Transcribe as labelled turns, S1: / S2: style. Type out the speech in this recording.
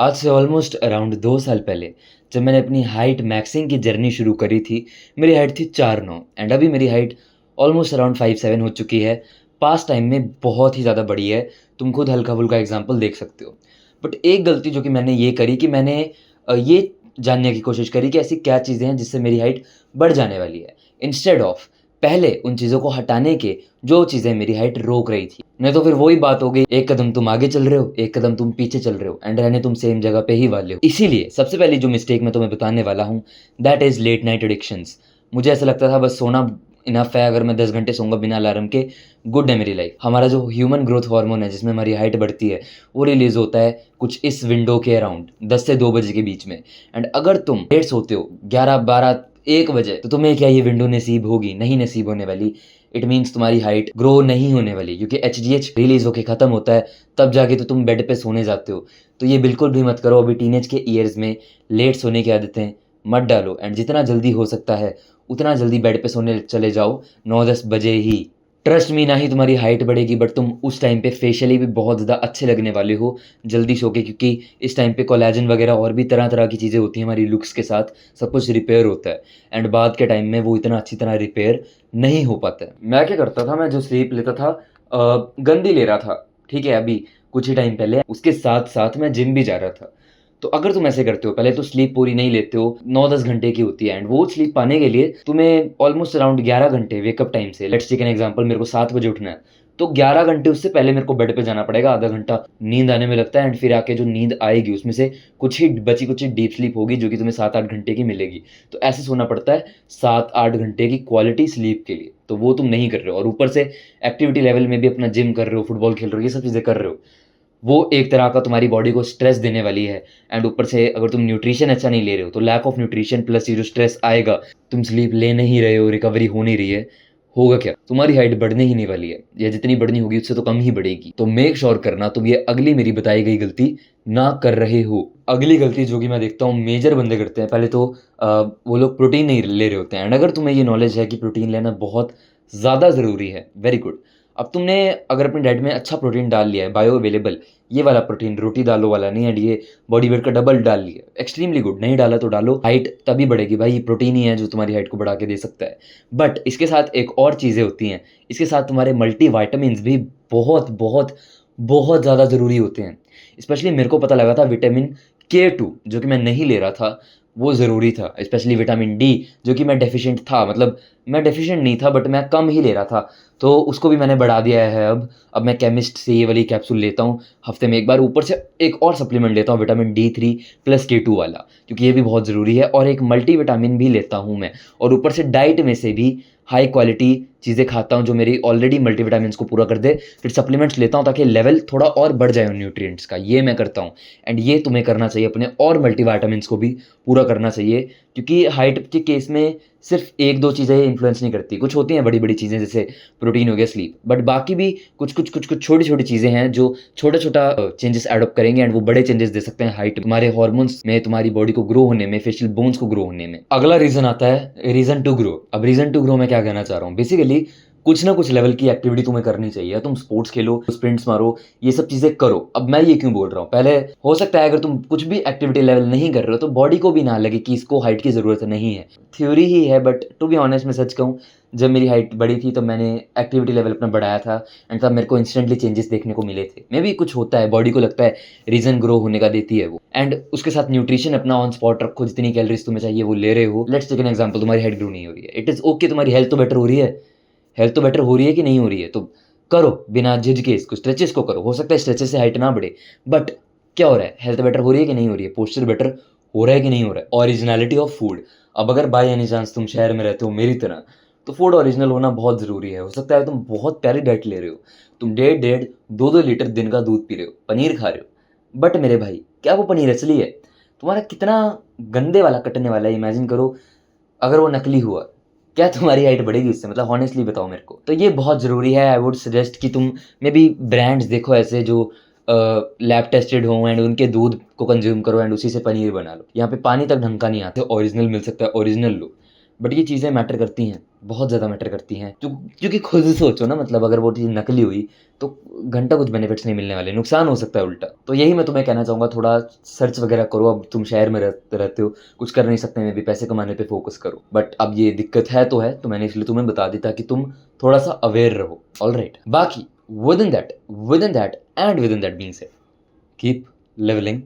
S1: आज से almost around 2 साल पहले जब मैंने अपनी हाइट मैक्सिंग की जर्नी शुरू करी थी, मेरी हाइट थी 4'9" एंड अभी मेरी हाइट ऑलमोस्ट अराउंड 5'7" हो चुकी है। पास्ट टाइम में बहुत ही ज़्यादा बढ़ी है, तुम खुद हल्का-फुल्का एग्ज़ाम्पल देख सकते हो। बट एक गलती जो कि मैंने ये करी कि मैंने ये जानने की कोशिश करी कि ऐसी क्या चीज़ें हैं जिससे मेरी हाइट बढ़ जाने वाली है, इंस्टेड ऑफ पहले उन चीज़ों को हटाने के जो चीज़ें मेरी हाइट रोक रही थी। नहीं तो फिर वही बात हो गई, एक कदम तुम आगे चल रहे हो, एक कदम तुम पीछे चल रहे हो एंड रहने तुम सेम जगह पे ही वाले हो। इसीलिए सबसे पहली जो मिस्टेक मैं तुम्हें बताने वाला हूँ, that is late night addictions. मुझे ऐसा लगता था बस सोना इनफ है, अगर मैं 10 घंटे सोऊँगा बिना अलार्म के, गुड है मेरी लाइफ। हमारा जो ह्यूमन ग्रोथ हार्मोन है जिसमें हमारी हाइट बढ़ती है, वो रिलीज़ होता है कुछ इस विंडो के अराउंड 10 से 2 बजे के बीच में। एंड अगर तुम लेट सोते हो 11, 12, 1 बजे, तो तुम्हें क्या ये विंडो नसीब होगी? नहीं नसीब होने वाली। इट मीन्स तुम्हारी हाइट ग्रो नहीं होने वाली, क्योंकि एचजीएच रिलीज़ होके ख़त्म होता है, तब जाके तो तुम बेड पे सोने जाते हो। तो ये बिल्कुल भी मत करो, अभी टीनेज के ईयर्स में लेट सोने की आदतें मत डालो एंड जितना जल्दी हो सकता है उतना जल्दी बेड पे सोने चले जाओ, 9-10 बजे ही। ट्रस्ट मी, ना ही तुम्हारी हाइट बढ़ेगी बट तुम उस टाइम पे फेशियली भी बहुत ज़्यादा अच्छे लगने वाले हो जल्दी सो के, क्योंकि इस टाइम पे कोलेजन वगैरह और भी तरह-तरह की चीज़ें होती हैं हमारी लुक्स के साथ, सब कुछ रिपेयर होता है एंड बाद के टाइम में वो इतना अच्छी तरह रिपेयर नहीं हो पाता है। मैं क्या करता था, मैं जो स्लीप लेता था गंदी ले रहा था, ठीक है? अभी कुछ ही टाइम पहले, उसके साथ-साथ मैं जिम भी जा रहा था। तो अगर तुम ऐसे करते हो, पहले तो स्लीप पूरी नहीं लेते हो, 9-10 घंटे की होती है एंड वो स्लीप पाने के लिए तुम्हें ऑलमोस्ट अराउंड 11 घंटे वेकअप टाइम से, लेट्स टेक एन एग्जांपल, मेरे को 7 बजे उठना है, तो 11 घंटे उससे पहले मेरे को बेड पे जाना पड़ेगा। आधा घंटा नींद आने में लगता है एंड फिर आके जो नींद आएगी उसमें से कुछ ही डीप स्लीप होगी जो कि तुम्हें 7-8 घंटे की मिलेगी। तो ऐसे सोना पड़ता है 7-8 घंटे की क्वालिटी स्लीप के लिए, तो वो तुम नहीं कर रहे हो और ऊपर से एक्टिविटी लेवल में भी अपना जिम कर रहे हो, फुटबॉल खेल रहे हो, ये सब चीज़ें कर रहे हो। वो एक तरह का तुम्हारी बॉडी को स्ट्रेस देने वाली है एंड ऊपर से अगर तुम न्यूट्रिशन अच्छा नहीं ले रहे हो, तो लैक ऑफ न्यूट्रिशन प्लस ये जो स्ट्रेस आएगा, तुम स्लीप ले नहीं रहे हो, रिकवरी हो नहीं रही है, होगा क्या? तुम्हारी हाइट बढ़ने ही नहीं वाली है, या जितनी बढ़नी होगी उससे तो कम ही बढ़ेगी। तो मेक श्योर करना तुम ये अगली मेरी बताई गई गलती ना कर रहे हो। अगली गलती जो कि मैं देखता हूँ मेजर बंदे करते हैं, पहले तो वो लोग प्रोटीन नहीं ले रहे होते हैं एंड अगर तुम्हें ये नॉलेज है कि प्रोटीन लेना बहुत ज़्यादा ज़रूरी है, वेरी गुड। अब तुमने अगर अपनी डाइट में अच्छा प्रोटीन डाल लिया है, बायो अवेलेबल, ये वाला प्रोटीन, रोटी दालों वाला नहीं, एंड ये बॉडी वेट का डबल डाल लिया, एक्सट्रीमली गुड। नहीं डाला तो डालो, हाइट तभी बढ़ेगी भाई, ये प्रोटीन ही है जो तुम्हारी हाइट को बढ़ा के दे सकता है। बट इसके साथ एक और चीज़ें होती हैं, इसके साथ तुम्हारे मल्टीविटामिन्स भी बहुत बहुत बहुत ज़्यादा ज़रूरी होते हैं। स्पेशली मेरे को पता लगा था विटामिन K2 जो कि मैं नहीं ले रहा था, वो ज़रूरी था। स्पेशली विटामिन डी जो कि मैं डेफिशिएंट था, मतलब मैं डेफिशिएंट नहीं था बट मैं कम ही ले रहा था, तो उसको भी मैंने बढ़ा दिया है अब। अब मैं केमिस्ट से ये वाली कैप्सूल लेता हूँ हफ्ते में एक बार, ऊपर से एक और सप्लीमेंट लेता हूँ विटामिन D3 प्लस K2 वाला, क्योंकि ये भी बहुत ज़रूरी है, और एक मल्टीविटामिन भी लेता हूँ मैं, और ऊपर से डाइट में से भी हाई क्वालिटी चीज़ें खाता हूँ जो मेरी ऑलरेडी मल्टीविटामिन्स को पूरा कर दे, फिर सप्लीमेंट्स लेता हूँ ताकि लेवल थोड़ा और बढ़ जाए उन न्यूट्रिएंट्स का, ये मैं करता हूँ। एंड ये तुम्हें करना चाहिए अपने, और मल्टीविटामिन्स को भी पूरा करना चाहिए, क्योंकि हाइट के केस में सिर्फ 1-2 चीज़ें इन्फ्लुएंस नहीं करती, कुछ होती हैं बड़ी-बड़ी चीज़ें जैसे प्रोटीन हो गया, स्लीप, बट बाकी भी कुछ छोटी-छोटी चीज़ें हैं जो छोटा-छोटा चेंजेस ऐड अप करेंगे एंड वो बड़े चेंजेस दे सकते हैं हाइट, तुम्हारे हार्मोन्स में, तुम्हारी बॉडी को ग्रो होने में, फेशियल बोन्स को ग्रो होने में। अगला रीज़न आता है रीज़न टू ग्रो। अब रीज़न टू ग्रो मैं क्या कहना चाह रहा हूँ, बेसिकली कुछ ना कुछ लेवल की एक्टिविटी तुम्हें करनी चाहिए। तुम स्पोर्ट्स खेलो, स्प्रिंट्स मारो, ये सब चीज़ें करो। अब मैं ये क्यों बोल रहा हूँ, पहले हो सकता है अगर तुम कुछ भी एक्टिविटी लेवल नहीं कर रहे हो तो बॉडी को भी ना लगे कि इसको हाइट की ज़रूरत नहीं है। थ्योरी ही है, बट टू बी ऑनेस्ट मैं सच कहूँ, जब मेरी हाइट बढ़ी थी तो मैंने एक्टिविटी लेवल अपना बढ़ाया था एंड तब मेरे को इंस्टेंटली चेंजेस देखने को मिले थे। मे बी कुछ होता है, बॉडी को लगता है रीज़न ग्रो होने का देती है वो। एंड उसके साथ न्यूट्रिशन अपना ऑन स्पॉट रखो, जितनी कैलोरीज तुम्हें चाहिए वो ले रहे हो। लेट्स टेक एन एग्जांपल, तुम्हारी हाइट ग्रो नहीं हो रही है, इट इज़ ओके, तुम्हारी हेल्थ तो बेटर हो रही है, हेल्थ तो बेटर हो रही है कि नहीं हो रही है, तो करो बिना झिझ के इसको, स्ट्रेचेस को करो। हो सकता है स्ट्रेचेस से हाइट ना बढ़े, बट क्या हो रहा है, हेल्थ बेटर हो रही है कि नहीं हो रही है, पोस्चर बेटर हो रहा है कि नहीं हो रहा है। ओरिजिनलिटी ऑफ फूड, अब अगर बाय एनी चांस तुम शहर में रहते हो मेरी तरह, तो फूड ओरिजिनल होना बहुत ज़रूरी है। हो सकता है तुम बहुत प्यारी डाइट ले रहे हो, तुम 1.5 2-2 लीटर दिन का दूध पी रहे हो, पनीर खा रहे हो, बट मेरे भाई क्या वो पनीर असली है? तुम्हारा कितना गंदे वाला कटने वाला है, इमेजिन करो अगर वो नकली हुआ, क्या तुम्हारी हाइट बढ़ेगी उससे? मतलब हॉनेस्टली बताओ मेरे को। तो ये बहुत ज़रूरी है। आई वुड सजेस्ट कि तुम मे बी ब्रांड्स देखो ऐसे जो लैब टेस्टेड हों एंड उनके दूध को कंज़्यूम करो एंड उसी से पनीर बना लो। यहाँ पे पानी तक ढंग का नहीं आता, ओरिजिनल मिल सकता है, ओरिजिनल लो। बट ये चीज़ें मैटर करती हैं, बहुत ज़्यादा मैटर करती हैं। क्योंकि खुद सोचो ना, मतलब अगर वो चीज़ नकली हुई तो घंटा कुछ बेनिफिट्स नहीं मिलने वाले, नुकसान हो सकता है उल्टा। तो यही मैं तुम्हें कहना चाहूँगा, थोड़ा सर्च वगैरह करो। अब तुम शहर में रहते हो, कुछ कर नहीं सकते, मे बी पैसे कमाने पे फ़ोकस करो। बट अब ये दिक्कत है तो है, तो मैंने इसलिए तुम्हें बता दी ताकि तुम थोड़ा-सा अवेयर रहो, ऑलराइट? बाकी within that and within that being said, keep levelling